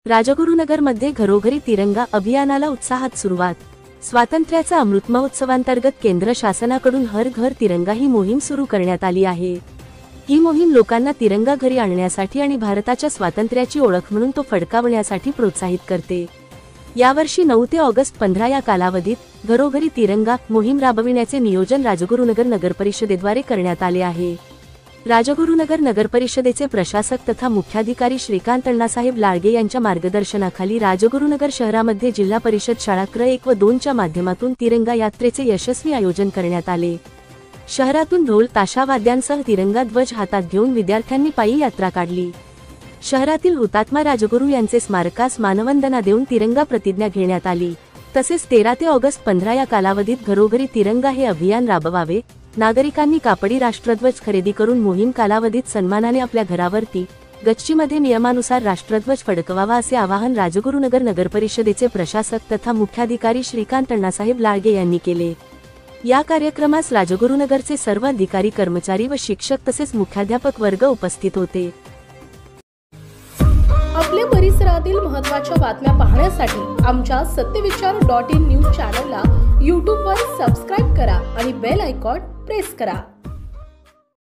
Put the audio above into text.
राजगुरुनगरमध्ये घरोघरी तिरंगा अभियानाला उत्साहात सुरुवात। स्वातंत्र्याचा अमृत महोत्सवांतर्गत केंद्र शासनाकडून हर घर तिरंगा ही मोहीम सुरू करण्यात आली आहे। ही मोहीम लोकांना तिरंगा घरी आणण्यासाठी आणि भारताच्या स्वातंत्र्याची ओळख म्हणून तो फडकावण्यासाठी प्रोत्साहित करते। यावर्षी 9 ते ऑगस्ट 15 या कालावधीत घरोघरी तिरंगा मोहीम राबविण्याचे नियोजन राजगुरुनगर नगरपरिषदेद्वारे करण्यात आले आहे। राजगुरुनगर नगरपरिषदेचे प्रशासक तथा मुख्याधिकारी श्रीकांत अण्णासाहेब लाळगे यांच्या मार्गदर्शनाखाली राजगुरुनगर शहरामध्ये जिल्हा परिषद शाळा क्र. 1 व 2 च्या माध्यमातून तिरंगा यात्रेचे यशस्वी आयोजन करण्यात आले। शहरातून ढोल ताशा वाद्यांसह तिरंगा ध्वज हातात घेऊन विद्यार्थ्यांनी पायी यात्रा काढली। शहरातील हुतात्मा राजगुरू यांचे स्मारकास मानवंदना देऊन तिरंगा प्रतिज्ञा घेण्यात आली। तसेच 13 ते ऑगस्ट 15 या कालावधीत घरोघरी तिरंगा हे अभियान राबवावे। नागरिकांनी कापडी राष्ट्रध्वज खरेदी करून मोहीम कालावधीत सन्मानाने आपल्या घरावरती गच्चीमध्ये नियमानुसार राष्ट्रध्वज फडकवावा असे आवाहन राजगुरुनगर नगरपरिषदेचे प्रशासक तथा मुख्याधिकारी श्रीकांत अण्णासाहेब लाळगे यांनी केले। या कार्यक्रमास राजगुरुनगरचे सर्व अधिकारी कर्मचारी व शिक्षक तसेच मुख्याध्यापक वर्ग उपस्थित होते। आपल्या परिसरातील महत्त्वाच्या बातम्या पाहण्यासाठी आमच्या सत्यविचार.in न्यूज चॅनलला YouTube वर सबस्क्राइब करा आणि बेल आयकॉन प्रेस करा।